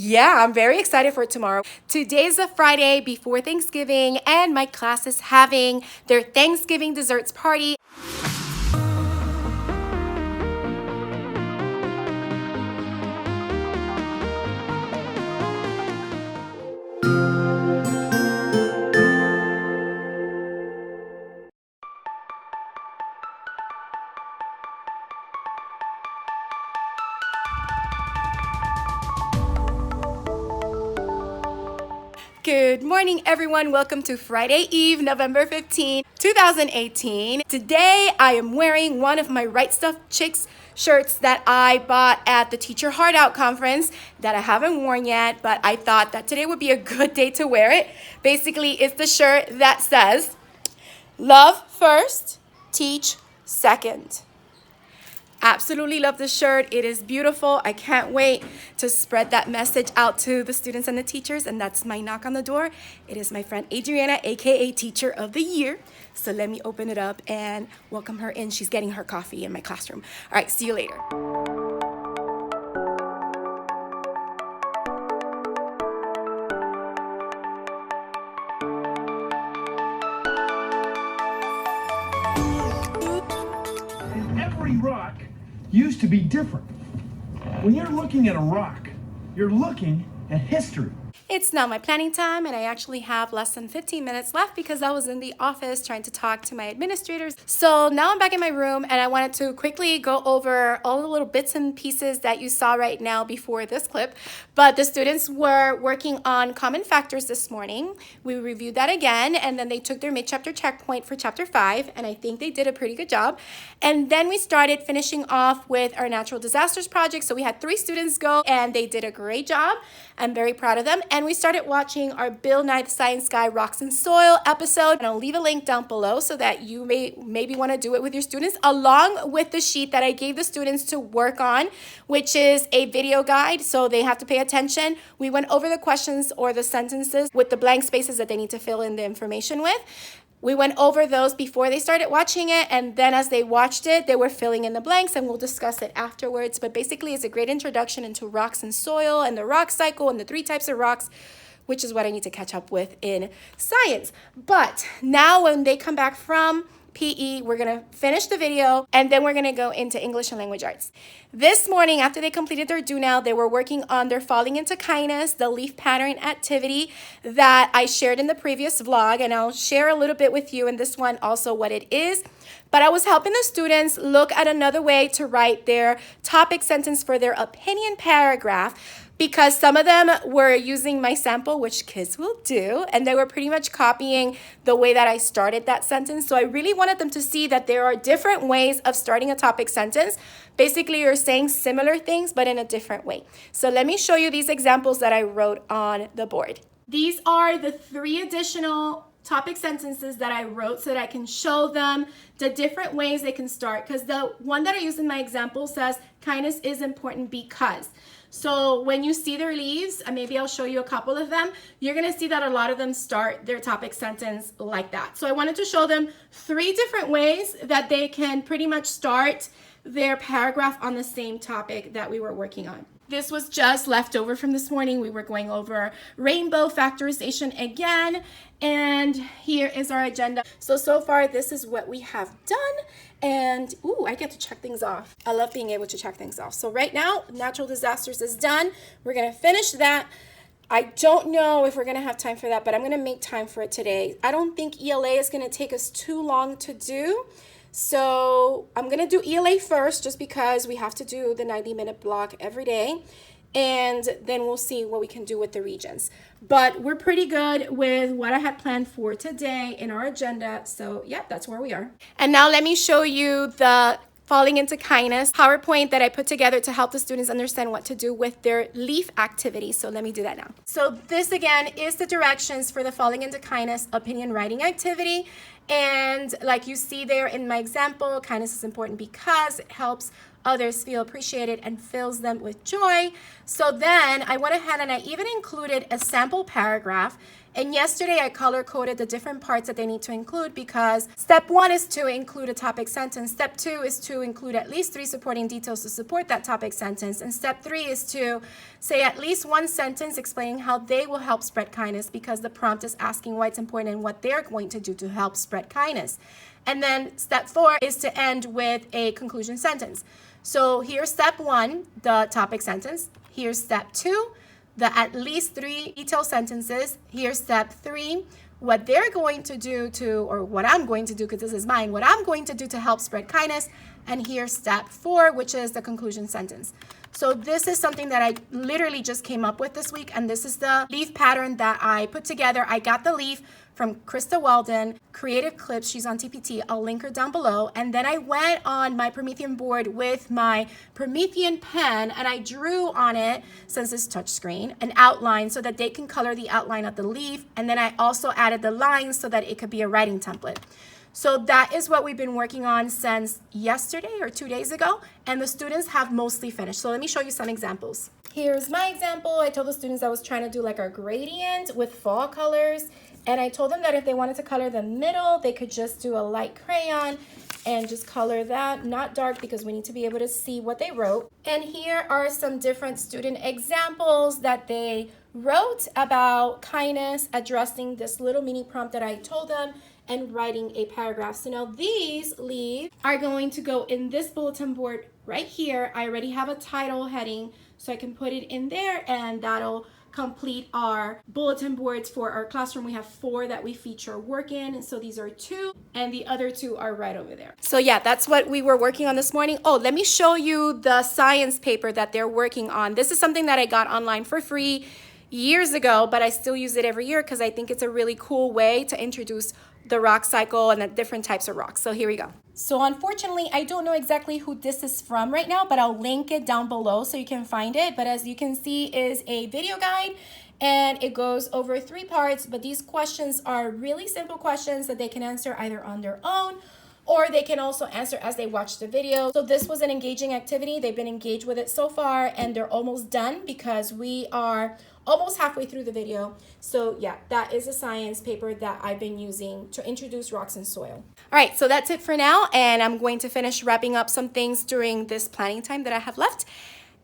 Yeah, I'm very excited for tomorrow. Today's a Friday before Thanksgiving, and my class is having their Thanksgiving desserts party. Good morning, everyone. Welcome to Friday Eve, November 15, 2018. Today, I am wearing one of my Wright Stuff Chics shirts that I bought at the Teacher Handout conference that I haven't worn yet, but I thought that today would be a good day to wear it. Basically, it's the shirt that says, "Love first, teach second." Absolutely love this shirt. It is beautiful. I can't wait to spread that message out to the students and the teachers, and that's my knock on the door. It is my friend Adriana, aka Teacher of the Year. So let me open it up and welcome her in. She's getting her coffee in my classroom. All right, see you later. Every rock used to be different. When you're looking at a rock, you're looking at history. It's now my planning time, and I actually have less than 15 minutes left because I was in the office trying to talk to my administrators. So now I'm back in my room, and I wanted to quickly go over all the little bits and pieces that you saw right now before this clip. But the students were working on common factors this morning. We reviewed that again, and then they took their mid-chapter checkpoint for chapter 5, and I think they did a pretty good job. And then we started finishing off with our natural disasters project. So we had 3 students go, and they did a great job. I'm very proud of them. And we started watching our Bill Nye the Science Guy Rocks and Soil episode. And I'll leave a link down below so that you may maybe want to do it with your students, along with the sheet that I gave the students to work on, which is a video guide. So they have to pay attention. We went over the questions or the sentences with the blank spaces that they need to fill in the information with. We went over those before they started watching it, and then as they watched it, they were filling in the blanks, and we'll discuss it afterwards. But basically, it's a great introduction into rocks and soil and the rock cycle and the 3 types of rocks, which is what I need to catch up with in science. But now when they come back from PE, we're going to finish the video, and then we're going to go into English and language arts. This morning, after they completed their do now, they were working on their falling into kindness, the leaf pattern activity that I shared in the previous vlog, and I'll share a little bit with you in this one also what it is. But I was helping the students look at another way to write their topic sentence for their opinion paragraph, because some of them were using my sample, which kids will do, and they were pretty much copying the way that I started that sentence. So I really wanted them to see that there are different ways of starting a topic sentence. Basically, you're saying similar things, but in a different way. So let me show you these examples that I wrote on the board. These are the 3 additional topic sentences that I wrote so that I can show them the different ways they can start. Because the one that I used in my example says, kindness is important because. So when you see their leaves, and maybe I'll show you a couple of them, you're going to see that a lot of them start their topic sentence like that. So I wanted to show them 3 different ways that they can pretty much start their paragraph on the same topic that we were working on. This was just leftover from this morning. We were going over rainbow factorization again, and here is our agenda. So far, this is what we have done, and ooh, I get to check things off. I love being able to check things off. So right now, natural disasters is done. We're gonna finish that. I don't know if we're gonna have time for that, but I'm gonna make time for it today. I don't think ELA is gonna take us too long to do. So I'm going to do ELA first just because we have to do the 90-minute block every day. And then we'll see what we can do with the regions. But we're pretty good with what I had planned for today in our agenda. So, yeah, that's where we are. And now let me show you the Falling into Kindness PowerPoint that I put together to help the students understand what to do with their leaf activity. So let me do that now. So this again is the directions for the Falling into Kindness opinion writing activity. And like you see there in my example, kindness is important because it helps others feel appreciated and fills them with joy. So then I went ahead and I even included a sample paragraph And yesterday I color coded the different parts that they need to include, because step 1 is to include a topic sentence. Step 2 is to include at least 3 supporting details to support that topic sentence. And step 3 is to say at least 1 sentence explaining how they will help spread kindness, because the prompt is asking why it's important and what they're going to do to help spread kindness. And then step 4 is to end with a conclusion sentence. So here's step 1, the topic sentence. Here's step 2, the at least 3 detailed sentences. Here's step 3, what they're going to do to, or what I'm going to do, because this is mine, what I'm going to do to help spread kindness. And here's step 4, which is the conclusion sentence. So this is something that I literally just came up with this week, and this is the leaf pattern that I put together. I got the leaf from Krista Wallden, Creative Clips. She's on TPT. I'll link her down below. And then I went on my Promethean board with my Promethean pen, and I drew on it, since it's touchscreen, an outline so that they can color the outline of the leaf. And then I also added the lines so that it could be a writing template. So that is what we've been working on since yesterday or 2 days ago, and the students have mostly finished. So let me show you some examples. Here's my example. I told the students I was trying to do like a gradient with fall colors, and I told them that if they wanted to color the middle, they could just do a light crayon and just color that, not dark, because we need to be able to see what they wrote. And here are some different student examples that they wrote about kindness, addressing this little mini prompt that I told them, and writing a paragraph. So now these leaves are going to go in this bulletin board right here. I already have a title heading, so I can put it in there, and that'll complete our bulletin boards for our classroom. We have 4 that we feature work in, and so these are 2, and the other 2 are right over there. So yeah, that's what we were working on this morning. Oh, let me show you the science paper that they're working on. This is something that I got online for free years ago, but I still use it every year because I think it's a really cool way to introduce the rock cycle and the different types of rocks. So here we go. So unfortunately, I don't know exactly who this is from right now, but I'll link it down below so you can find it. But as you can see, is a video guide, and it goes over 3 parts. But these questions are really simple questions that they can answer either on their own, or they can also answer as they watch the video. So this was an engaging activity. They've been engaged with it so far, and they're almost done because we are almost halfway through the video. So yeah, that is a science paper that I've been using to introduce rocks and soil. All right, so that's it for now, and I'm going to finish wrapping up some things during this planning time that I have left.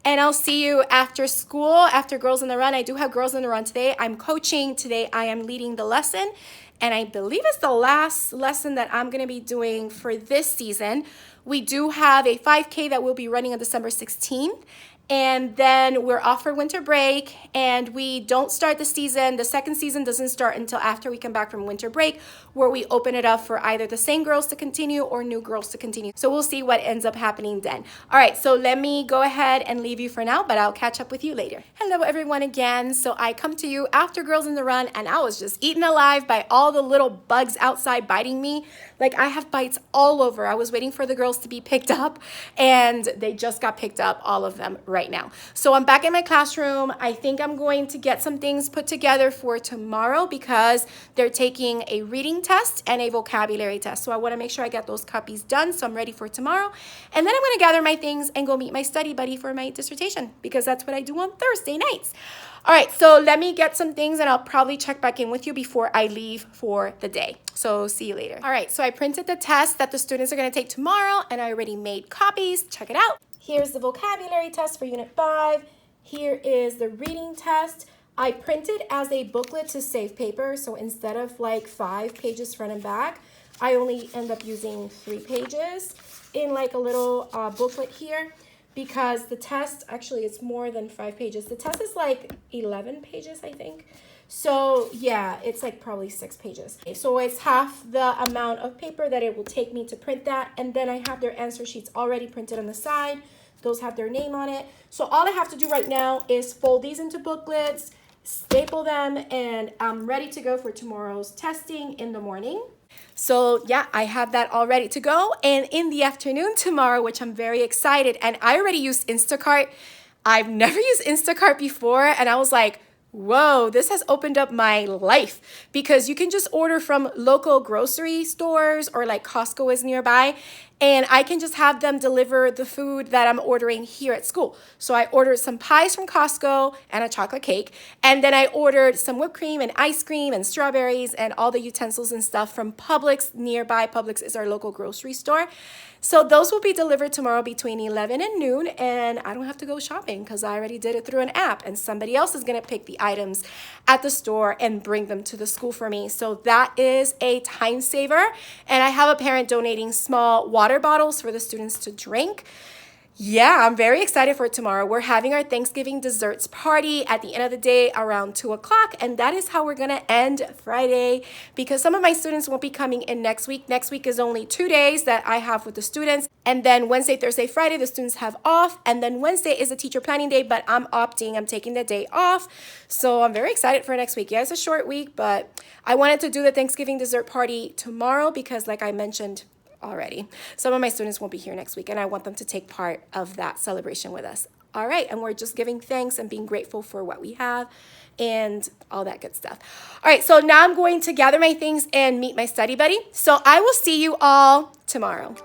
And I'll see you after school, after Girls on the Run. I do have Girls on the Run today. I'm coaching today. I am leading the lesson, and I believe it's the last lesson that I'm gonna be doing for this season. We do have a 5K that we'll be running on December 16th. And then we're off for winter break, and we don't start the season. The second season doesn't start until after we come back from winter break, where we open it up for either the same girls to continue or new girls to continue. So we'll see what ends up happening then. All right, so let me go ahead and leave you for now, but I'll catch up with you later. Hello everyone again. So I come to you after Girls on the Run, and I was just eaten alive by all the little bugs outside biting me. Like, I have bites all over. I was waiting for the girls to be picked up, and they just got picked up, all of them right now. So I'm back in my classroom. I think I'm going to get some things put together for tomorrow because they're taking a reading test and a vocabulary test. So I want to make sure I get those copies done, so I'm ready for tomorrow. And then I'm going to gather my things and go meet my study buddy for my dissertation, because that's what I do on Thursday nights. All right, so let me get some things, and I'll probably check back in with you before I leave for the day. So see you later. All right, so I printed the test that the students are going to take tomorrow, and I already made copies. Check it out. Here's the vocabulary test for Unit 5. Here is the reading test. I printed as a booklet to save paper, so instead of like 5 pages front and back, I only end up using 3 pages in like a little booklet here, because the test, actually it's more than 5 pages. The test is like 11 pages, I think. So yeah, it's like probably 6 pages. So it's half the amount of paper that it will take me to print that. And then I have their answer sheets already printed on the side. Those have their name on it. So all I have to do right now is fold these into booklets, staple them, and I'm ready to go for tomorrow's testing in the morning. So yeah, I have that all ready to go. And in the afternoon tomorrow, which I'm very excited, and I already used Instacart. I've never used Instacart before, and I was like, whoa, this has opened up my life, because you can just order from local grocery stores, or like Costco is nearby, and I can just have them deliver the food that I'm ordering here at school. So I ordered some pies from Costco and a chocolate cake, and then I ordered some whipped cream and ice cream and strawberries and all the utensils and stuff from Publix nearby. Publix is our local grocery store. So those will be delivered tomorrow between 11 and noon, and I don't have to go shopping because I already did it through an app, and somebody else is going to pick the items at the store and bring them to the school for me. So that is a time saver, and I have a parent donating small water bottles for the students to drink. Yeah, I'm very excited for tomorrow. We're having our Thanksgiving desserts party at the end of the day around 2 o'clock, and that is how we're going to end Friday because some of my students won't be coming in next week. Next week is only 2 days that I have with the students, and then Wednesday, Thursday, Friday, the students have off, and then Wednesday is a teacher planning day, but I'm taking the day off, so I'm very excited for next week. Yeah, it's a short week, but I wanted to do the Thanksgiving dessert party tomorrow because, like I mentioned already, some of my students won't be here next week, and I want them to take part of that celebration with us. All right, and we're just giving thanks and being grateful for what we have and all that good stuff. All right, so now I'm going to gather my things and meet my study buddy. So I will see you all tomorrow.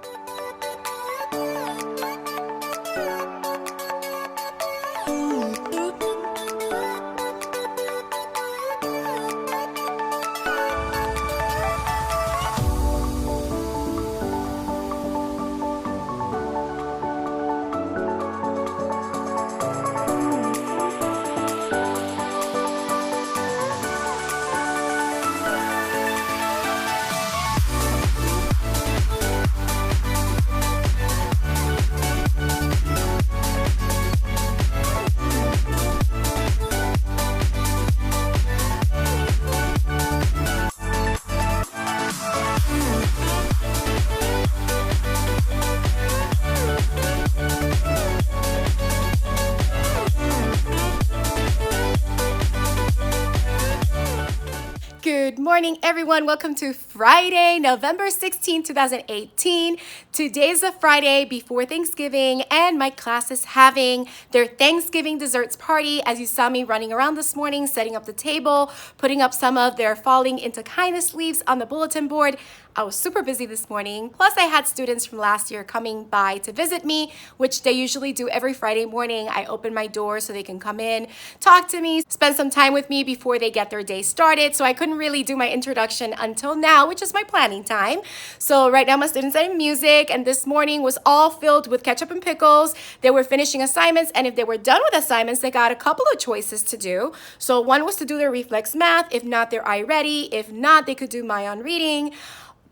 Good morning, everyone. Welcome to Friday, November 16, 2018. Today's a Friday before Thanksgiving, and my class is having their Thanksgiving desserts party. As you saw me running around this morning, setting up the table, putting up some of their Falling into Kindness leaves on the bulletin board. I was super busy this morning. Plus, I had students from last year coming by to visit me, which they usually do every Friday morning. I open my door so they can come in, talk to me, spend some time with me before they get their day started. So I couldn't really do my introduction until now, which is my planning time. So right now my students are in music, and this morning was all filled with ketchup and pickles. They were finishing assignments, and if they were done with assignments, they got a couple of choices to do. So one was to do their reflex math. If not, their iReady. If not, they could do my on reading.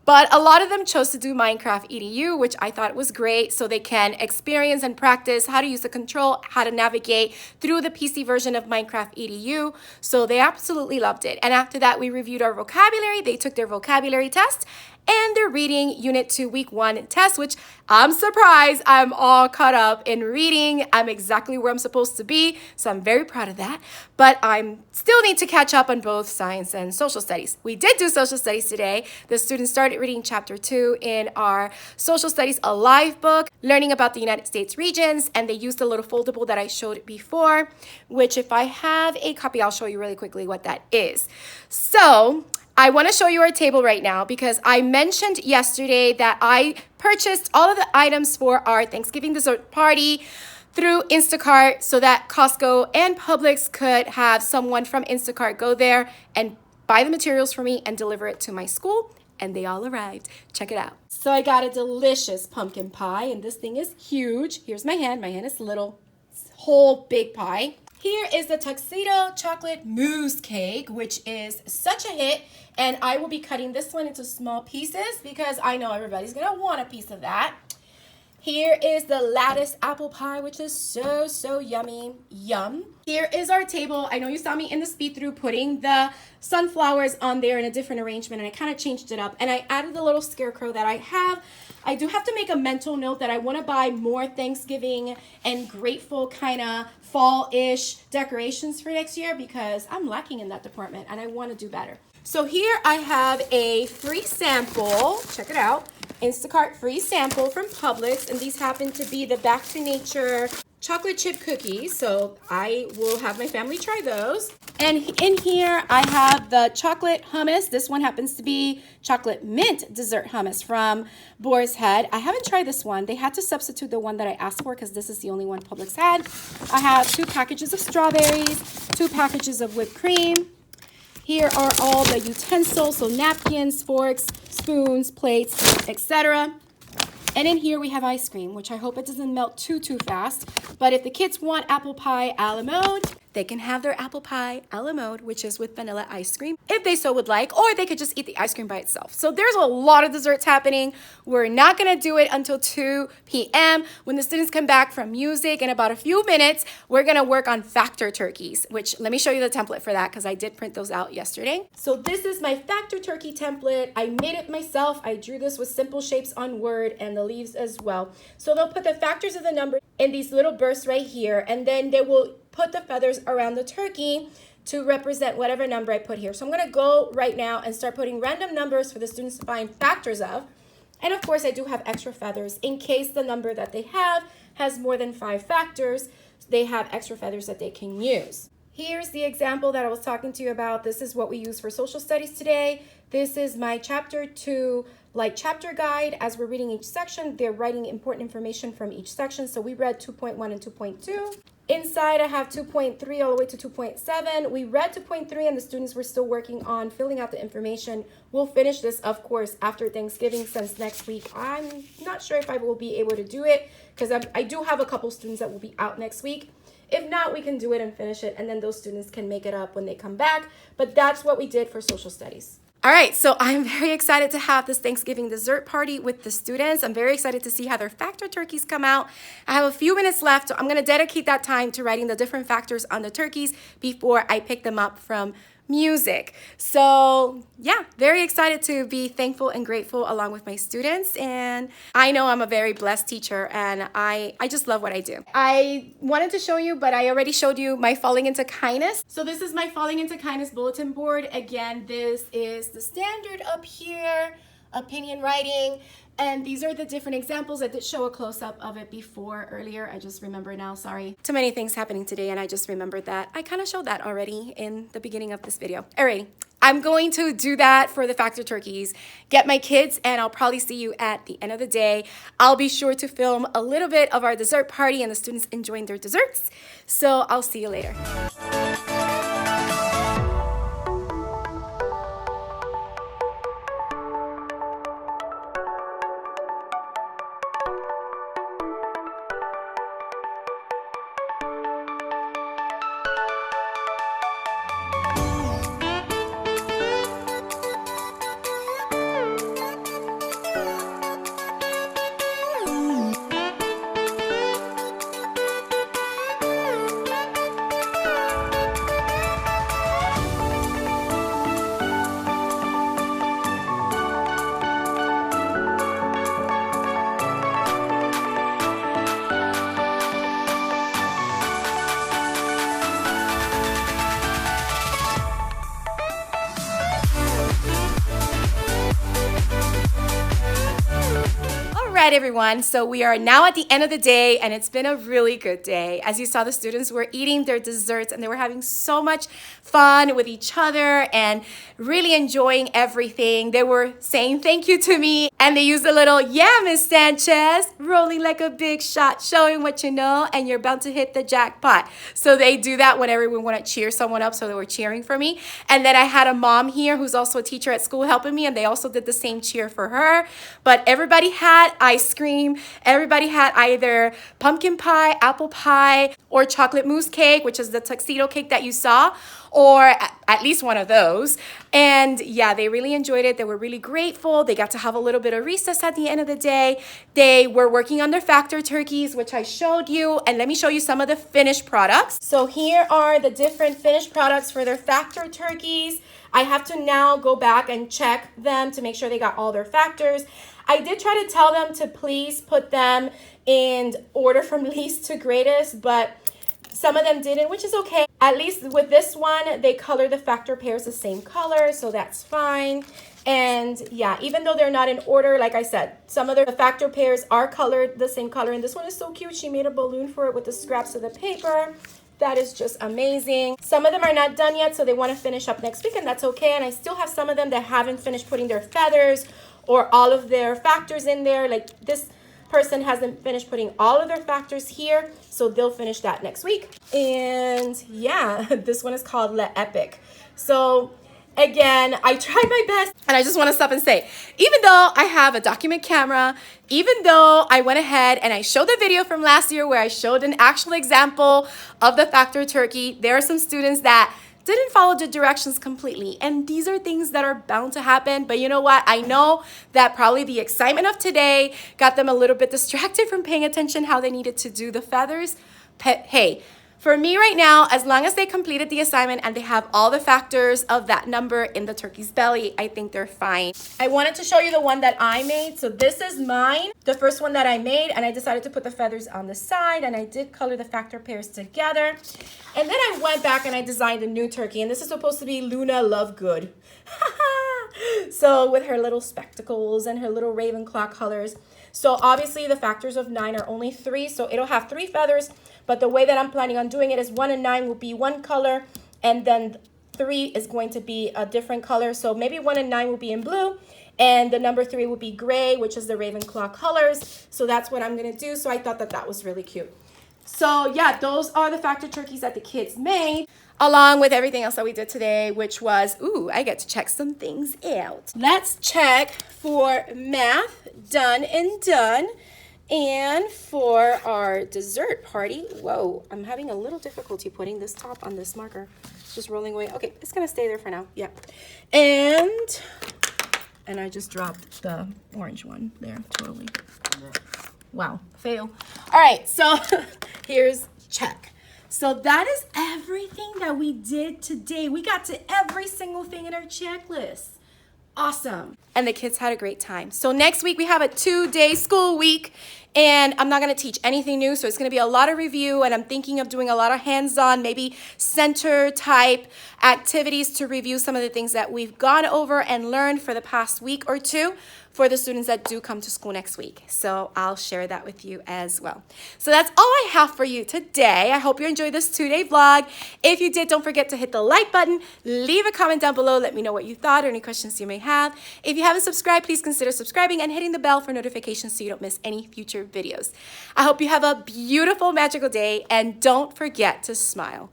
But a lot of them chose to do Minecraft EDU, which I thought was great, so they can experience and practice how to use the control, how to navigate through the PC version of Minecraft EDU. So they absolutely loved it. And after that, we reviewed our vocabulary. They took their vocabulary test and their reading Unit 2 Week 1 test, which I'm surprised I'm all caught up in reading. I'm exactly where I'm supposed to be, so I'm very proud of that. But I still need to catch up on both science and social studies. We did do social studies today. The students started reading Chapter 2 in our Social Studies Alive book, learning about the United States regions, and they used the little foldable that I showed before, which if I have a copy, I'll show you really quickly what that is. So I want to show you our table right now because I mentioned yesterday that I purchased all of the items for our Thanksgiving dessert party through Instacart so that Costco and Publix could have someone from Instacart go there and buy the materials for me and deliver it to my school, and they all arrived. Check it out. So I got a delicious pumpkin pie, and this thing is huge. Here's my hand. My hand is little. It's whole big pie. Here is the tuxedo chocolate mousse cake, which is such a hit, and I will be cutting this one into small pieces because I know everybody's gonna want a piece of that. Here is the lattice apple pie, which is so yummy. Yum. Here is our table. I know you saw me in the speed through putting the sunflowers on there in a different arrangement, and I kind of changed it up, and I added the little scarecrow that I have. I do have to make a mental note that I want to buy more Thanksgiving and grateful kind of fall-ish decorations for next year because I'm lacking in that department and I want to do better. So here I have a free sample. Check it out. Instacart free sample from Publix, and these happen to be the Back to Nature chocolate chip cookies, so I will have my family try those. And in here I have the chocolate hummus. This one happens to be chocolate mint dessert hummus from Boar's Head. I haven't tried this one. They had to substitute the one that I asked for because this is the only one Publix had. I have 2 packages of strawberries, 2 packages of whipped cream. Here are all the utensils, so napkins, forks, spoons, plates, etc. And in here we have ice cream, which I hope it doesn't melt too fast. But if the kids want apple pie a la mode, they can have their apple pie a la mode, which is with vanilla ice cream, if they so would like, or they could just eat the ice cream by itself. So there's a lot of desserts happening. We're not gonna do it until 2 p.m. When the students come back from music in about a few minutes, we're gonna work on factor turkeys, which let me show you the template for that because I did print those out yesterday. So this is my factor turkey template. I made it myself. I drew this with simple shapes on Word and the leaves as well. So they'll put the factors of the number in these little bursts right here, and then they will put the feathers around the turkey to represent whatever number I put here. So I'm gonna go right now and start putting random numbers for the students to find factors of. And of course I do have extra feathers in case the number that they have has more than 5 factors. They have extra feathers that they can use. Here's the example that I was talking to you about. This is what we use for social studies today. This is my chapter 2 like chapter guide. As we're reading each section, they're writing important information from each section. So we read 2.1 and 2.2. Inside I have 2.3 all the way to 2.7. We read 2.3 and the students were still working on filling out the information. We'll finish this, of course, after Thanksgiving, since next week I'm not sure if I will be able to do it because I do have a couple students that will be out next week. If not, we can do it and finish it, and then those students can make it up when they come back. But that's what we did for social studies. All right, so I'm very excited to have this Thanksgiving dessert party with the students. I'm very excited to see how their factor turkeys come out. I have a few minutes left, so I'm gonna dedicate that time to writing the different factors on the turkeys before I pick them up from music. So yeah, very excited to be thankful and grateful along with my students. And I know I'm a very blessed teacher, and I just love what I do. I wanted to show you, but I already showed you my Falling into Kindness. So this is my Falling into Kindness bulletin board. Again, this is the standard up here, opinion writing. And these are the different examples. I did show a close-up of it before earlier. I just remember now, sorry. Too many things happening today, and I just remembered that. I kind of showed that already in the beginning of this video. Alrighty, I'm going to do that for the factor turkeys, get my kids, and I'll probably see you at the end of the day. I'll be sure to film a little bit of our dessert party and the students enjoying their desserts. So I'll see you later. All right, everyone, so we are now at the end of the day, and it's been a really good day. As you saw, the students were eating their desserts and they were having so much fun with each other and really enjoying everything. They were saying thank you to me, and they used a little, yeah, Miss Sanchez, rolling like a big shot, showing what you know, and you're about to hit the jackpot. So they do that whenever we want to cheer someone up, so they were cheering for me. And then I had a mom here who's also a teacher at school helping me, and they also did the same cheer for her. But everybody had ice cream. Everybody had either pumpkin pie, apple pie, or chocolate mousse cake, which is the tuxedo cake that you saw, or at least one of those. And yeah, they really enjoyed it. They were really grateful. They got to have a little bit of recess at the end of the day. They were working on their factor turkeys, which I showed you. And let me show you some of the finished products. So here are the different finished products for their factor turkeys. I have to now go back and check them to make sure they got all their factors. I did try to tell them to please put them in order from least to greatest, but some of them didn't, which is okay. At least with this one, they color the factor pairs the same color, so that's fine. And yeah, even though they're not in order, like I said, some of the factor pairs are colored the same color. And this one is so cute. She made a balloon for it with the scraps of the paper. That is just amazing. Some of them are not done yet, so they want to finish up next week, and that's okay. And I still have some of them that haven't finished putting their feathers or all of their factors in there. Like this person hasn't finished putting all of their factors here, so they'll finish that next week. And yeah, this one is called Le Epic. So again, I tried my best, and I just want to stop and say, even though I have a document camera, even though I went ahead and I showed the video from last year where I showed an actual example of the factor turkey, there are some students that didn't follow the directions completely. And these are things that are bound to happen. But you know what? I know that probably the excitement of today got them a little bit distracted from paying attention how they needed to do the feathers. Hey, for me right now, as long as they completed the assignment and they have all the factors of that number in the turkey's belly, I think they're fine. I wanted to show you the one that I made. So this is mine, the first one that I made, and I decided to put the feathers on the side, and I did color the factor pairs together. And then I went back and I designed a new turkey, and this is supposed to be Luna Lovegood. So with her little spectacles and her little Ravenclaw colors. So obviously the factors of 9 are only 3, so it'll have 3 feathers. But the way that I'm planning on doing it is 1 and 9 will be one color, and then 3 is going to be a different color. So maybe 1 and 9 will be in blue, and the number 3 will be gray, which is the Ravenclaw colors. So that's what I'm going to do. So I thought that that was really cute. So yeah, those are the factor turkeys that the kids made, along with everything else that we did today, which was, ooh, I get to check some things out. Let's check for math, done and done. And for our dessert party, whoa, I'm having a little difficulty putting this top on this marker. It's just rolling away. Okay, it's gonna stay there for now, yeah. And I just dropped the orange one there, totally. Wow, fail. All right, so here's check. So that is everything that we did today. We got to every single thing in our checklist. Awesome. And the kids had a great time. So next week we have a 2-day school week, and I'm not going to teach anything new. So it's going to be a lot of review, and I'm thinking of doing a lot of hands-on, maybe center type activities to review some of the things that we've gone over and learned for the past week or two for the students that do come to school next week. So I'll share that with you as well. So that's all I have for you today. I hope you enjoyed this 2-day vlog. If you did, don't forget to hit the like button, leave a comment down below, let me know what you thought or any questions you may have. If you haven't subscribed, please consider subscribing and hitting the bell for notifications so you don't miss any future videos. I hope you have a beautiful, magical day, and don't forget to smile.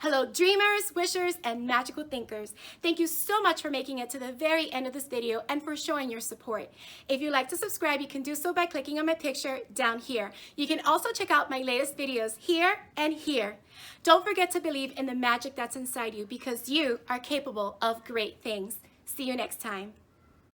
Hello dreamers, wishers, and magical thinkers. Thank you so much for making it to the very end of this video and for showing your support. If you'd like to subscribe, you can do so by clicking on my picture down here. You can also check out my latest videos here and here. Don't forget to believe in the magic that's inside you, because you are capable of great things. See you next time.